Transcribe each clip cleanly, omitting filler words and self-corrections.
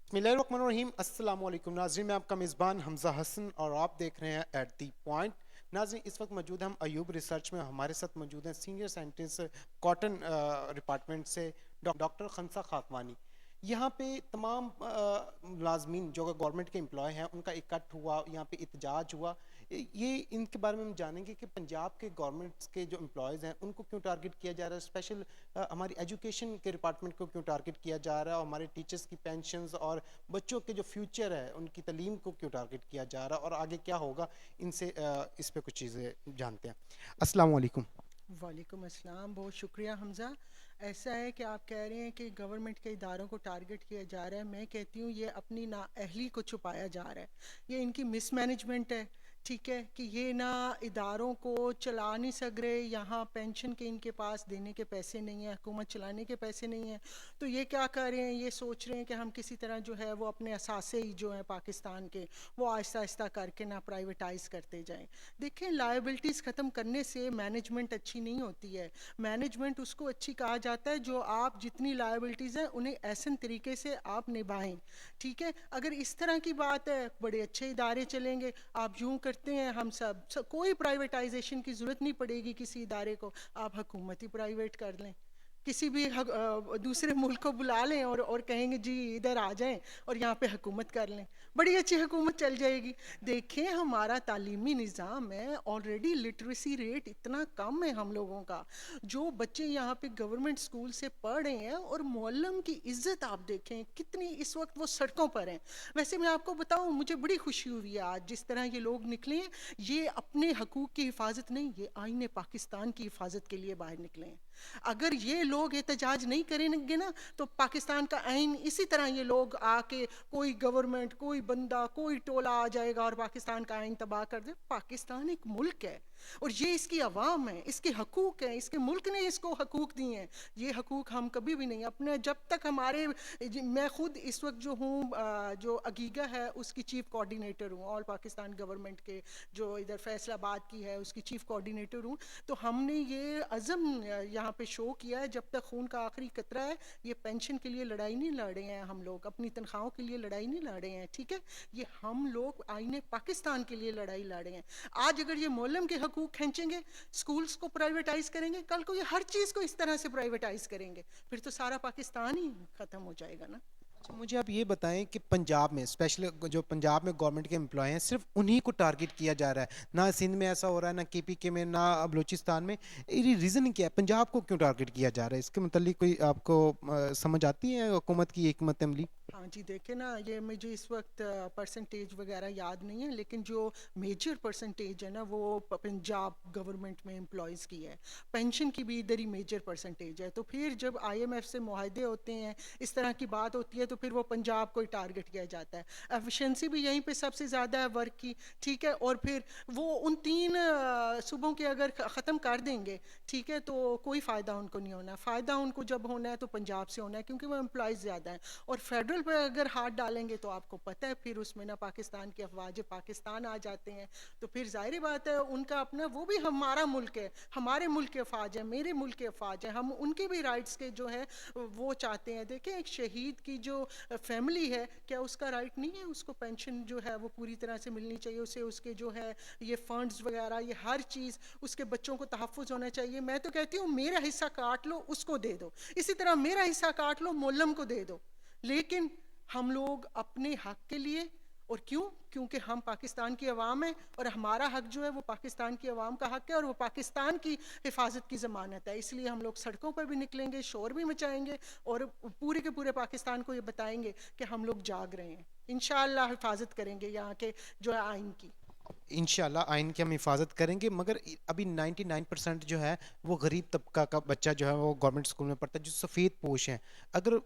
بسم اللہ الرحمن الرحیم، السلام علیکم ناظرین، میں آپ کا میزبان حمزہ حسن اور آپ دیکھ رہے ہیں ایٹ دی پوائنٹ. ناظرین، اس وقت موجود ہیں ہم ایوب ریسرچ میں. ہمارے ساتھ موجود ہیں سینئر سائنٹسٹ کاٹن ڈپارٹمنٹ سے ڈاکٹر خنسا خاکوانی. یہاں پہ تمام ملازمین جو گورنمنٹ کے امپلائی ہیں ان کا اکٹھ ہوا، یہاں پہ احتجاج ہوا. یہ ان کے بارے میں ہم جانیں گے کہ پنجاب کے گورنمنٹ کے جو امپلائیز ہیں ان کو کیوں ٹارگٹ کیا جا رہا ہے، اسپیشل ہماری ایجوکیشن کے ڈپارٹمنٹ کو کیوں ٹارگٹ کیا جا رہا ہے، اور ہمارے ٹیچرز کی پینشنز اور بچوں کے جو فیوچر ہے ان کی تعلیم کو کیوں ٹارگٹ کیا جا رہا ہے، اور آگے کیا ہوگا. ان سے اس پہ کچھ چیزیں جانتے ہیں. السلام علیکم. وعلیکم السلام. بہت شکریہ حمزہ. ایسا ہے کہ آپ کہہ رہے ہیں کہ گورنمنٹ کے اداروں کو ٹارگٹ کیا جا رہا ہے. میں کہتی ہوں یہ اپنی نااہلی کو چھپایا جا رہا ہے. یہ ان کی مس مینجمنٹ ہے. ٹھیک ہے کہ یہ نہ اداروں کو چلا نہیں سک رہے، یہاں پینشن کے ان کے پاس دینے کے پیسے نہیں ہیں، حکومت چلانے کے پیسے نہیں ہیں، تو یہ کیا کر رہے ہیں، یہ سوچ رہے ہیں کہ ہم کسی طرح جو ہے وہ اپنے اثاثے ہی جو ہیں پاکستان کے وہ آہستہ آہستہ کر کے نہ پرائیویٹائز کرتے جائیں. دیکھیں، لائبلٹیز ختم کرنے سے مینجمنٹ اچھی نہیں ہوتی ہے. مینجمنٹ اس کو اچھی کہا جاتا ہے جو آپ جتنی لائبلٹیز ہیں انہیں ایسن طریقے سے آپ نبھائیں. ٹھیک ہے، اگر اس طرح کی بات ہے بڑے اچھے ادارے چلیں گے. آپ یوں کرتے ہیں ہم سب کوئی پرائیویٹائزیشن کی ضرورت نہیں پڑے گی کسی ادارے کو، آپ حکومت ہی پرائیویٹ کر لیں. کسی بھی دوسرے ملک کو بلا لیں اور کہیں گے جی ادھر آ جائیں اور یہاں پہ حکومت کر لیں، بڑی اچھی حکومت چل جائے گی. دیکھیں ہمارا تعلیمی نظام ہے، آلریڈی لٹریسی ریٹ اتنا کم ہے ہم لوگوں کا. جو بچے یہاں پہ گورنمنٹ اسکول سے پڑھ رہے ہیں اور معلم کی عزت آپ دیکھیں کتنی اس وقت وہ سڑکوں پر ہیں. ویسے میں آپ کو بتاؤں مجھے بڑی خوشی ہوئی ہے آج جس طرح یہ لوگ نکلے ہیں. یہ اپنے حقوق کی حفاظت نہیں، یہ آئین پاکستان کی حفاظت کے لیے باہر نکلے ہیں. اگر یہ لوگ احتجاج نہیں کریں گے نا تو پاکستان کا آئین اسی طرح یہ لوگ آ کے کوئی گورنمنٹ کوئی بندہ کوئی ٹولہ آ جائے گا اور پاکستان کا آئین تباہ کر دے. پاکستان ایک ملک ہے اور یہ اس کی عوام ہے، اس کے حقوق ہیں، اس کے ملک نے اس کو حقوق دیے ہیں. یہ حقوق ہم کبھی بھی نہیں اپنے جب تک ہمارے میں خود اس وقت جو ہوں جو اگیگا ہے اس کی چیف کوآرڈینیٹر ہوں، آل پاکستان گورنمنٹ کے جو ادھر فیصل آباد کی ہے اس کی چیف کوآرڈینیٹر ہوں. تو ہم نے یہ عزم یہاں پہ شو کیا ہے جب تک خون کا آخری قطرہ ہے یہ پینشن کے لیے لڑائی نہیں لڑ رہے ہیں ہم لوگ، اپنی تنخواہوں کے لیے لڑائی نہیں لڑ رہے ہیں. ٹھیک ہے، یہ ہم لوگ آئین پاکستان کے لیے لڑائی لڑ رہے ہیں. آج اگر یہ معلم کے حقوق کھینچیں گے، سکولز کو پرائیویٹائز کریں گے، کل کو یہ ہر چیز کو اس طرح سے پرائیویٹائز کریں گے، پھر تو سارا پاکستان ہی ختم ہو جائے گا نا. اچھا، مجھے آپ یہ بتائیں کہ پنجاب میں اسپیشل جو پنجاب میں گورنمنٹ کے امپلائی ہیں صرف انہی کو ٹارگٹ کیا جا رہا ہے، نہ سندھ میں ایسا ہو رہا ہے، نہ کے پی کے میں، نہ بلوچستان میں. یہ ریزن کیا ہے پنجاب کو کیوں ٹارگٹ کیا جا رہا ہے؟ اس کے متعلق کوئی آپ کو سمجھ آتی ہے حکومت کی حکمت عملی؟ ہاں جی، دیکھیں نا، یہ مجھے اس وقت پرسنٹیج وغیرہ یاد نہیں ہے لیکن جو میجر پرسنٹیج ہے نا وہ پنجاب گورنمنٹ میں امپلائیز کی ہے. پینشن کی بھی ادھر ہی میجر پرسنٹیج ہے. تو پھر جب آئی ایم ایف سے معاہدے ہوتے ہیں، اس طرح کی بات ہوتی ہے تو پھر وہ پنجاب کو ہی ٹارگٹ کیا جاتا ہے. ایفیشنسی بھی یہیں پہ سب سے زیادہ ہے ورک کی. ٹھیک ہے، اور پھر وہ ان تین صوبوں کے اگر ختم کر دیں گے، ٹھیک ہے، تو کوئی فائدہ ان کو نہیں ہونا. فائدہ ان کو جب ہونا ہے تو پنجاب سے ہونا ہے کیونکہ وہ امپلائیز زیادہ ہیں. اور فیڈرل پہ اگر ہاتھ ڈالیں گے تو آپ کو پتہ ہے پھر اس میں نہ پاکستان کے افواج پاکستان آ جاتے ہیں. تو پھر ظاہر بات ہے ان کا اپنا، وہ بھی ہمارا ملک ہے، ہمارے ملک کے افواج ہیں، میرے ملک کے افواج ہیں، ہم ان کے بھی رائٹس کے جو ہے وہ چاہتے ہیں. دیکھیں ایک شہید کی جو فیملی ہے، کیا اس کا رائٹ نہیں ہے اس کو پینشن جو ہے وہ پوری طرح سے ملنی چاہیے اسے، اس کے جو ہے یہ فنڈز وغیرہ یہ ہر چیز اس کے بچوں کو تحفظ ہونا چاہیے. میں تو کہتی ہوں میرا حصہ کاٹ لو اس کو دے دو، اسی طرح میرا حصہ کاٹ لو معلم کو دے دو. لیکن ہم لوگ اپنے حق کے لیے، اور کیونکہ ہم پاکستان کی عوام ہیں اور ہمارا حق جو ہے وہ پاکستان کی عوام کا حق ہے اور وہ پاکستان کی حفاظت کی ضمانت ہے، اس لیے ہم لوگ سڑکوں پر بھی نکلیں گے، شور بھی مچائیں گے اور پورے کے پورے پاکستان کو یہ بتائیں گے کہ ہم لوگ جاگ رہے ہیں. انشاءاللہ حفاظت کریں گے یہاں کے جو ہے آئین کی. انشاءاللہ آئین کی ہم حفاظت کریں گے، مگر ابھی 99% جو ہے وہ غریب طبقہ کا بچہ جو ہے وہ گورنمنٹ اسکول میں پڑھتا ہے جو سفید پوش ہیں. اگر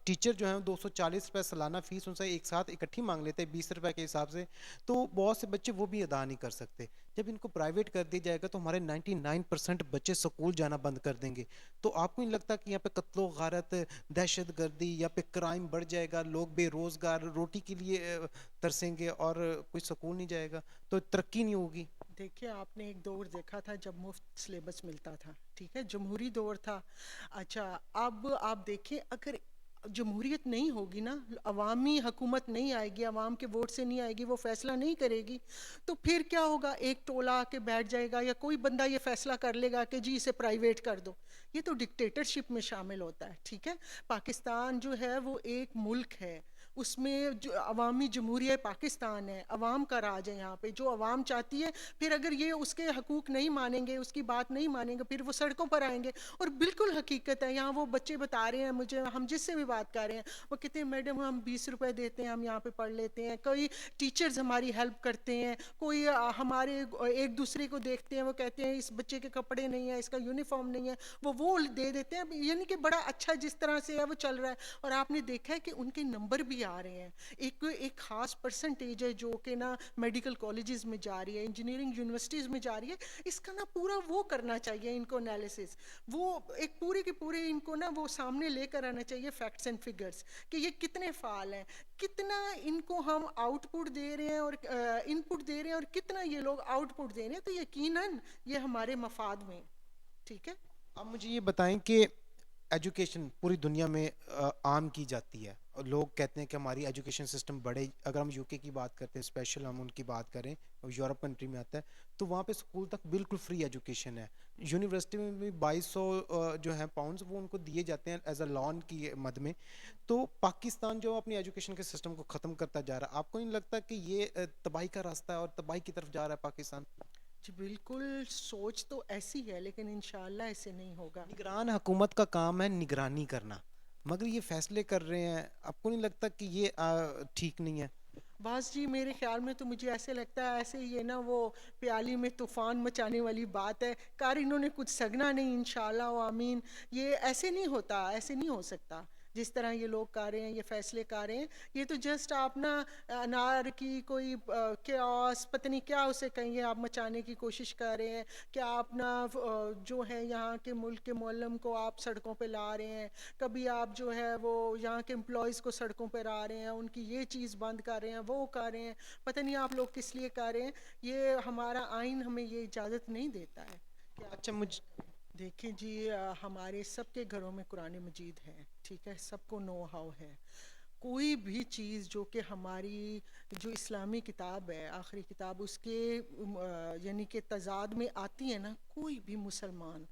ٹیچر جو ہیں 240 روپے سالانہ فیس ان سے ایک ساتھ اکٹھی مانگ لیتے ہیں 20 روپے کے حساب سے، تو بہت سے بچے وہ بھی ادا نہیں کر سکتے. جب ان کو پرائیویٹ کر دیا جائے گا تو ہمارے 99% بچے سکول جانا بند کر دیں گے. تو آپ کو نہیں لگتا کہ یہاں پہ قتل و غارت، دہشت گردی یا پہ کرائم بڑھ جائے گا، لوگ بے روزگار روٹی کے لیے ترسیں گے اور کوئی سکول نہیں جائے گا تو ترقی نہیں ہوگی؟ دیکھیے آپ نے ایک دور دیکھا تھا جب مفت سلیبس ملتا تھا، ٹھیک ہے، جمہوری دور تھا. اچھا اب آپ دیکھیں اگر جمہوریت نہیں ہوگی نا, عوامی حکومت نہیں آئے گی, عوام کے ووٹ سے نہیں آئے گی, وہ فیصلہ نہیں کرے گی, تو پھر کیا ہوگا؟ ایک ٹولہ آ کے بیٹھ جائے گا یا کوئی بندہ یہ فیصلہ کر لے گا کہ جی اسے پرائیویٹ کر دو. یہ تو ڈکٹیٹرشپ میں شامل ہوتا ہے. ٹھیک ہے, پاکستان جو ہے وہ ایک ملک ہے, اس میں جو عوامی جمہوریہ پاکستان ہے, عوام کا راج ہے یہاں پہ, جو عوام چاہتی ہے. پھر اگر یہ اس کے حقوق نہیں مانیں گے, اس کی بات نہیں مانیں گے, پھر وہ سڑکوں پر آئیں گے. اور بالکل حقیقت ہے, یہاں وہ بچے بتا رہے ہیں مجھے, ہم جس سے بھی بات کر رہے ہیں, وہ کہتے ہیں میڈم ہم 20 روپے دیتے ہیں, ہم یہاں پہ پڑھ لیتے ہیں. کوئی ٹیچرز ہماری ہیلپ کرتے ہیں, کوئی ہمارے ایک دوسرے کو دیکھتے ہیں, وہ کہتے ہیں اس بچے کے کپڑے نہیں ہیں, اس کا یونیفارم نہیں ہے, وہ دے دیتے ہیں. یعنی کہ بڑا اچھا جس طرح سے ہے وہ چل رہا ہے. اور آپ نے دیکھا ہے کہ ان کے نمبر بھی آ رہے ہیں. ایک خاص پرسنٹیج ہے جو کہ نا میڈیکل کالجز میں جا رہی ہے, انجینئرنگ یونیورسٹیز میں جا رہی ہے. اس کا نا پورا وہ کرنا چاہیے ان کو انالیسس, وہ ایک پورے کے پورے ان کو نا وہ سامنے لے کر آنا چاہیے فیکٹس اینڈ فگرز کہ یہ کتنے فعال ہیں, کتنا ان کو ہم آؤٹ پٹ دے رہے ہیں اور ان پٹ دے رہے ہیں, اور کتنا یہ لوگ آؤٹ پٹ دے رہے ہیں. تو یقیناً یہ ہمارے مفاد میں. ٹھیک ہے, اب مجھے یہ بتائیں کہ ایجوکیشن پوری دنیا میں عام کی جاتی ہے, اور لوگ کہتے ہیں کہ ہماری ایجوکیشن سسٹم بڑے, اگر ہم یو کے کی بات کرتے ہیں, اسپیشل ہم ان کی بات کریں, یورپ کنٹری میں آتا ہے, تو وہاں پہ اسکول تک بالکل فری ایجوکیشن ہے. یونیورسٹی میں بھی 2200 جو ہیں پاؤنڈز وہ ان کو دیے جاتے ہیں ایز اے لون کی مد میں. تو پاکستان جو اپنی ایجوکیشن کے سسٹم کو ختم کرتا جا رہا ہے, آپ کو نہیں لگتا کہ یہ تباہی کا راستہ ہے اور تباہی کی طرف جا رہا ہے پاکستان؟ جی بالکل, سوچ تو ایسی ہے لیکن انشاءاللہ ایسے نہیں ہوگا. نگران حکومت کا کام ہے نگرانی کرنا, مگر یہ فیصلے کر رہے ہیں, آپ کو نہیں لگتا کہ یہ ٹھیک نہیں ہے؟ باس جی میرے خیال میں تو مجھے ایسے لگتا ہے ایسے یہ نا وہ پیالی میں طوفان مچانے والی بات ہے, کار انہوں نے کچھ سگنا نہیں, انشاءاللہ و آمین. یہ ایسے نہیں ہوتا, ایسے نہیں ہو سکتا جس طرح یہ لوگ کر رہے ہیں, یہ فیصلے کر رہے ہیں. یہ تو جسٹ آپ نا انار کی کوئی کیاس پتہ نہیں کیا اسے کہیں گے, آپ مچانے کی کوشش کر رہے ہیں کہ آپ نا جو ہے یہاں کے ملک کے معلم کو آپ سڑکوں پہ لا رہے ہیں, کبھی آپ جو ہے وہ یہاں کے امپلائیز کو سڑکوں پہ لا رہے ہیں, ان کی یہ چیز بند کر رہے ہیں, وہ کر رہے ہیں. پتہ نہیں آپ لوگ کس لیے کر رہے ہیں, یہ ہمارا آئین ہمیں یہ اجازت نہیں دیتا ہے کہ آپ اچھا مجھ دیکھیں جی. ہمارے سب کے گھروں میں قرآن مجید ہے, ٹھیک ہے, سب کو نو ہاؤ ہے. کوئی بھی چیز جو کہ ہماری جو اسلامی کتاب ہے, آخری کتاب, اس کے یعنی کہ تضاد میں آتی ہے نا, کوئی بھی مسلمان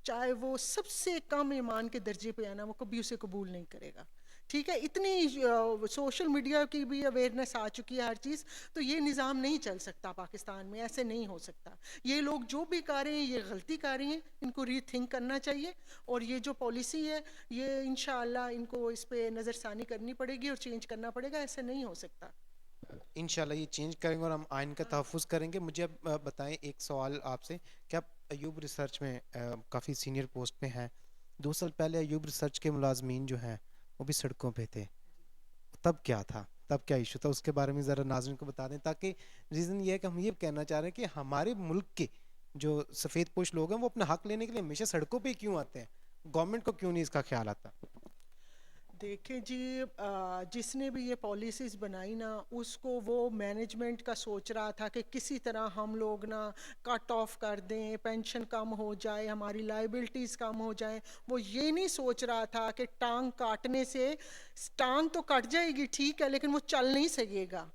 چاہے وہ سب سے کم ایمان کے درجے پہ ہے نا, وہ کبھی اسے قبول نہیں کرے گا. ٹھیک ہے, اتنی سوشل میڈیا کی بھی اویئرنیس آ چکی ہے ہر چیز, تو یہ نظام نہیں چل سکتا پاکستان میں, ایسے نہیں ہو سکتا. یہ لوگ جو بھی کر رہے ہیں یہ غلطی کر رہے ہیں, ان کو ری تھنک کرنا چاہیے, اور یہ جو پالیسی ہے یہ انشاءاللہ ان کو اس پہ نظر ثانی کرنی پڑے گی اور چینج کرنا پڑے گا, ایسے نہیں ہو سکتا. انشاءاللہ یہ چینج کریں گے اور ہم آئین کا تحفظ کریں گے. مجھے اب بتائیں ایک سوال آپ سے, کہ آپ ایوب ریسرچ میں کافی سینئر پوسٹ پہ ہیں. 2 سال پہلے ایوب ریسرچ کے ملازمین جو ہیں وہ بھی سڑکوں پہ تھے, تب کیا تھا, تب کیا ایشو تھا, اس کے بارے میں ذرا ناظرین کو بتا دیں, تاکہ ریزن یہ ہے کہ ہم یہ کہنا چاہ رہے ہیں کہ ہمارے ملک کے جو سفید پوش لوگ ہیں وہ اپنا حق لینے کے لیے ہمیشہ سڑکوں پہ کیوں آتے ہیں, گورنمنٹ کو کیوں نہیں اس کا خیال آتا؟ دیکھیں جی, جس نے بھی یہ پالیسیز بنائی نا, اس کو وہ مینجمنٹ کا سوچ رہا تھا کہ کسی طرح ہم لوگ نا کٹ آف کر دیں, پینشن کم ہو جائے, ہماری لائبلٹیز کم ہو جائیں. وہ یہ نہیں سوچ رہا تھا کہ ٹانگ کاٹنے سے, ٹانگ تو کٹ جائے گی ٹھیک ہے, لیکن وہ چل نہیں سکے گا.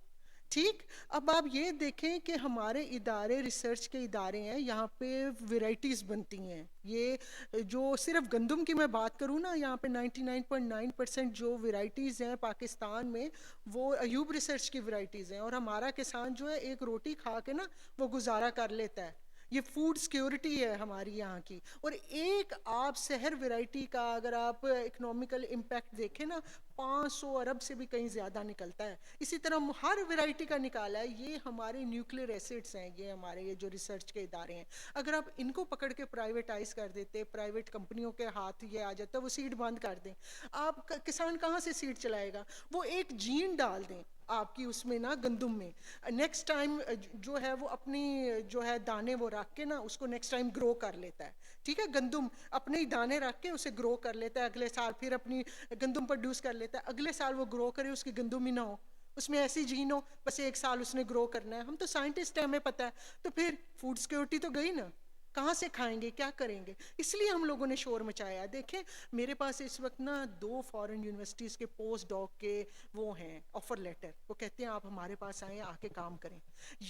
ٹھیک, اب آپ یہ دیکھیں کہ ہمارے ادارے, ریسرچ کے ادارے ہیں, یہاں پہ ویرائٹیز بنتی ہیں. یہ جو صرف گندم کی میں بات کروں نا, یہاں پہ 99.9% جو ویرائٹیز ہیں پاکستان میں وہ ایوب ریسرچ کی ویرائٹیز ہیں. اور ہمارا کسان جو ہے ایک روٹی کھا کے نا وہ گزارا کر لیتا ہے. یہ فوڈ سیکیورٹی ہے ہماری یہاں کی. اور ایک آپ سحر ویرائٹی کا اگر آپ اکنامیکل امپیکٹ دیکھیں نا, 500 ارب سے بھی کہیں زیادہ نکلتا ہے. اسی طرح ہر ویرائٹی کا نکالا ہے. یہ ہمارے نیوکلیر ایسڈس ہیں, یہ ہمارے یہ جو ریسرچ کے ادارے ہیں. اگر آپ ان کو پکڑ کے پرائیویٹائز کر دیتے, پرائیویٹ کمپنیوں کے ہاتھ یہ آ جاتا, وہ سیڈ بند کر دیں, آپ کسان کہاں سے سیڈ چلائے گا؟ وہ ایک جین ڈال دیں آپ کی اس میں نا گندم میں, نیکسٹ ٹائم جو ہے وہ اپنی جو ہے دانے وہ رکھ کے نا اس کو نیکسٹ ٹائم گرو کر لیتا ہے. ٹھیک ہے, گندم اپنے ہی دانے رکھ کے اسے گرو کر لیتا ہے, اگلے سال پھر اپنی گندم پروڈیوس کر لیتا ہے, اگلے سال وہ گرو کرے, اس کی گندم ہی نہ ہو, اس میں ایسی جین ہو, بس 1 سال اس نے گرو کرنا ہے. ہم تو سائنٹسٹ ہیں, ہمیں پتہ ہے. تو پھر فوڈ سیکیورٹی تو گئی نا. کہاں سے کھائیں گے, کیا کریں گے؟ اس لیے ہم لوگوں نے شور مچایا. دیکھیں میرے پاس اس وقت نا 2 فارن یونیورسٹیز کے پوسٹ ڈاک کے وہ ہیں آفر لیٹر, وہ کہتے ہیں آپ ہمارے پاس آئیں, آ کے کام کریں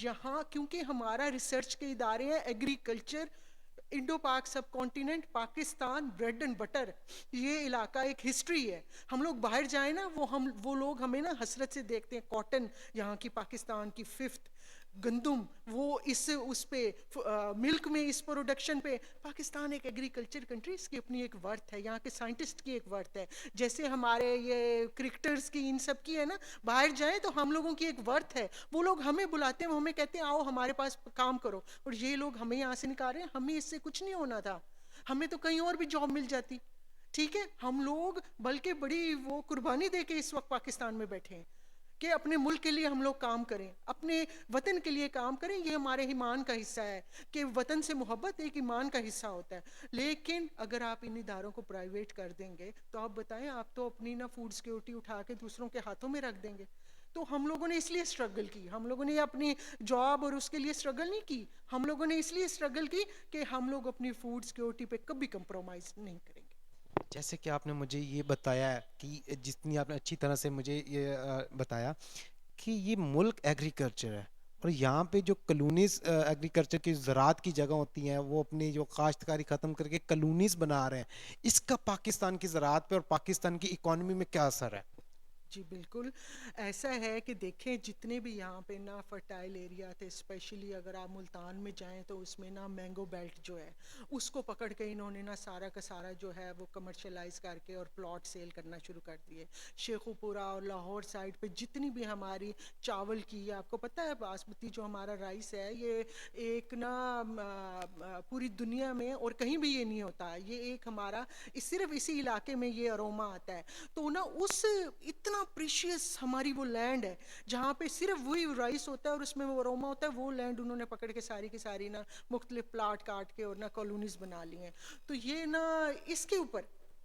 یہاں, کیونکہ ہمارا ریسرچ کے ادارے ہیں agriculture, Indo Pak subcontinent, Pakistan, bread and butter, یہ علاقہ ایک ہسٹری ہے. ہم لوگ باہر جائیں نا, وہ لوگ ہمیں نا حسرت سے دیکھتے ہیں. کاٹن یہاں کی پاکستان کی 5th, گندم وہ اس پہ ملک میں اس پروڈکشن پہ, پاکستان ایک ایگریکلچر کنٹری, اس کی اپنی ایک ورتھ ہے, یہاں کے سائنٹسٹ کی ایک ورتھ ہے. جیسے ہمارے یہ کرکٹرز کی ان سب کی ہے نا, باہر جائیں تو ہم لوگوں کی ایک ورتھ ہے. وہ لوگ ہمیں بلاتے ہیں, وہ ہمیں کہتے ہیں آؤ ہمارے پاس کام کرو, اور یہ لوگ ہمیں یہاں سے نکال رہے ہیں. ہمیں اس سے کچھ نہیں ہونا تھا, ہمیں تو کہیں اور بھی جاب مل جاتی. ٹھیک ہے, ہم لوگ بلکہ بڑی وہ قربانی دے کے اس وقت پاکستان میں بیٹھے ہیں کہ اپنے ملک کے لیے ہم لوگ کام کریں, اپنے وطن کے لیے کام کریں. یہ ہمارے ایمان کا حصہ ہے کہ وطن سے محبت ایک ایمان کا حصہ ہوتا ہے. لیکن اگر آپ ان اداروں کو پرائیویٹ کر دیں گے تو آپ بتائیں, آپ تو اپنی نا فوڈ سیکیورٹی اٹھا کے دوسروں کے ہاتھوں میں رکھ دیں گے. تو ہم لوگوں نے اس لیے اسٹرگل کی, ہم لوگوں نے اپنی جاب اور اس کے لیے اسٹرگل نہیں کی, ہم لوگوں نے اس لیے اسٹرگل کی کہ ہم لوگ اپنی فوڈ سیکیورٹی پہ کبھی کمپرومائز نہیں کریں گے. جیسے کہ آپ نے مجھے یہ بتایا ہے کہ جتنی آپ نے اچھی طرح سے مجھے یہ بتایا کہ یہ ملک ایگریکلچر ہے, اور یہاں پہ جو کلونیز ایگریکلچر کی زراعت کی جگہ ہوتی ہیں وہ اپنی جو کاشتکاری ختم کر کے کلونیز بنا رہے ہیں, اس کا پاکستان کی زراعت پہ اور پاکستان کی اکانومی میں کیا اثر ہے؟ جی بالکل ایسا ہے کہ دیکھیں جتنے بھی یہاں پہ نا فرٹائل ایریا تھے, اسپیشلی اگر آپ ملتان میں جائیں تو اس میں نا مینگو بیلٹ جو ہے اس کو پکڑ کے انہوں نے نا سارا کا سارا جو ہے وہ کمرشلائز کر کے اور پلاٹ سیل کرنا شروع کر دیے. شیخو پورہ اور لاہور سائڈ پہ جتنی بھی ہماری چاول کی, آپ کو پتہ ہے باسمتی جو ہمارا رائس ہے یہ ایک نا پوری دنیا میں اور کہیں بھی یہ نہیں ہوتا, یہ ایک ہمارا صرف اسی علاقے میں یہ اروما آتا ہے. تو نا اس اتنا پریشیس ہماری وہ لینڈ ہے جہاں پہ صرف وہی رائس ہوتا ہے اور اس میں وہ اروما ہوتا ہے, وہ لینڈ انہوں نے پکڑ کے ساری کی ساری نا مختلف پلاٹ کاٹ کے اور نا کالونیز بنا لی ہیں. تو یہ نا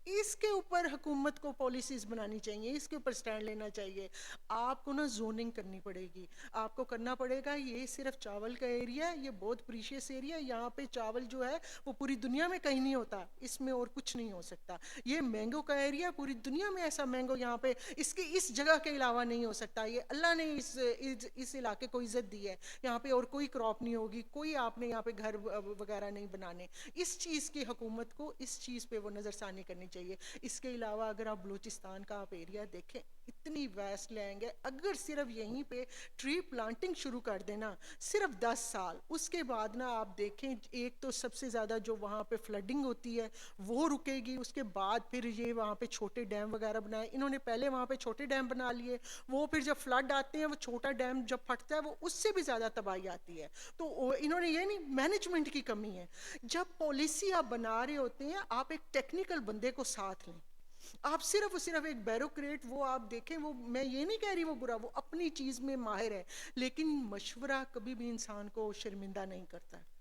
اس کے اوپر حکومت کو پالیسیز بنانی چاہیے, اس کے اوپر سٹینڈ لینا چاہیے. آپ کو نا زوننگ کرنی پڑے گی, آپ کو کرنا پڑے گا. یہ صرف چاول کا ایریا ہے, یہ بہت پریشیس ایریا ہے, یہاں پہ چاول جو ہے وہ پوری دنیا میں کہیں نہیں ہوتا, اس میں اور کچھ نہیں ہو سکتا. یہ مینگو کا ایریا, پوری دنیا میں ایسا مینگو یہاں پہ اس جگہ کے علاوہ نہیں ہو سکتا. یہ اللہ نے اس علاقے کو عزت دی ہے, یہاں پہ اور کوئی کراپ نہیں ہوگی, کوئی آپ نے یہاں پہ گھر وغیرہ نہیں بنانے. اس چیز کی حکومت کو اس چیز پہ وہ نظر ثانی کرنی چاہیے. اس کے علاوہ اگر آپ بلوچستان کا آپ ایریا دیکھیں, اتنی ویسٹ لینڈ ہے, اگر صرف یہیں پہ ٹری پلانٹنگ شروع کر دینا صرف 10 سال, اس کے بعد نا آپ دیکھیں ایک تو سب سے زیادہ جو وہاں پہ فلڈنگ ہوتی ہے وہ رکے گی. اس کے بعد پھر یہ وہاں پہ چھوٹے ڈیم وغیرہ بنائے, انہوں نے پہلے وہاں پہ چھوٹے ڈیم بنا لیے, وہ پھر جب فلڈ آتے ہیں وہ چھوٹا ڈیم جب پھٹتا ہے وہ اس سے بھی زیادہ تباہی آتی ہے. تو انہوں نے یہ نہیں, مینجمنٹ کی کمی ہے. جب پالیسی آپ بنا رہے ہوتے ہیں آپ ایک ٹیکنیکل بندے کو ساتھ لیں, آپ صرف ایک بیروکریٹ, وہ آپ دیکھیں, وہ میں یہ نہیں کہہ رہی وہ برا, وہ اپنی چیز میں ماہر ہے, لیکن مشورہ کبھی بھی انسان کو شرمندہ نہیں کرتا ہے.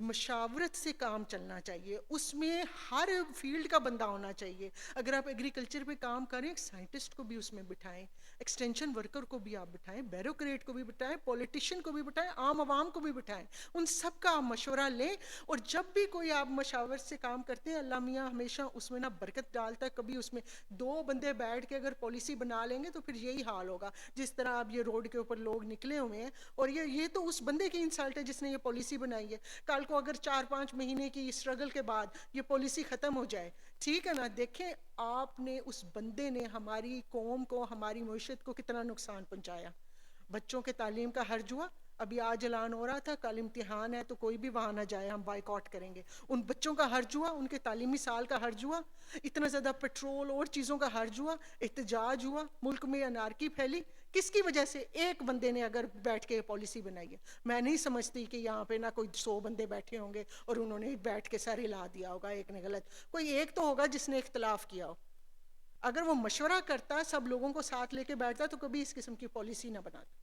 مشاورت سے کام چلنا چاہیے, اس میں ہر فیلڈ کا بندہ ہونا چاہیے. اگر آپ ایگریکلچر پہ کام کریں, ایک سائنٹسٹ کو بھی اس میں بٹھائیں, ایکسٹینشن ورکر کو بھی آپ بٹھائیں, بیروکریٹ کو بھی بٹھائیں, پولیٹیشین کو بھی بٹھائیں, عام عوام کو بھی بٹھائیں, ان سب کا آپ مشورہ لیں. اور جب بھی کوئی آپ مشاورت سے کام کرتے ہیں, اللہ میاں ہمیشہ اس میں نا برکت ڈالتا ہے. کبھی اس میں 2 بندے بیٹھ کے اگر پالیسی بنا لیں گے تو پھر یہی حال ہوگا جس طرح اب یہ روڈ کے اوپر لوگ نکلے ہوئے ہیں, اور یہ تو اس بندے کی انسلٹ ہے جس نے یہ پالیسی بنائی ہے. کل کو اگر 4-5 مہینے کی اسٹرگل کے بعد یہ پالیسی ختم ہو جائے, ٹھیک ہے نا, دیکھیں آپ نے اس بندے نے ہماری قوم کو, ہماری معیشت کو کتنا نقصان پہنچایا. بچوں کے تعلیم کا حرج ہوا, ابھی آج اعلان ہو رہا تھا کل امتحان ہے تو کوئی بھی وہاں نہ جائے, ہم بائیکاٹ کریں گے. ان بچوں کا حرج ہوا, ان کے تعلیمی سال کا حرج ہوا, اتنا زیادہ پیٹرول اور چیزوں کا حرج ہوا, احتجاج ہوا, ملک میں انارکی پھیلی. کس کی وجہ سے؟ ایک بندے نے اگر بیٹھ کے پالیسی بنائی ہے. میں نہیں سمجھتی کہ یہاں پہ نہ کوئی 100 بندے بیٹھے ہوں گے اور انہوں نے بیٹھ کے سر ہلا دیا ہوگا, ایک نے غلط, کوئی ایک تو ہوگا جس نے اختلاف کیا ہو. اگر وہ مشورہ کرتا, سب لوگوں کو ساتھ لے کے بیٹھتا, تو کبھی اس قسم کی پالیسی نہ بناتا.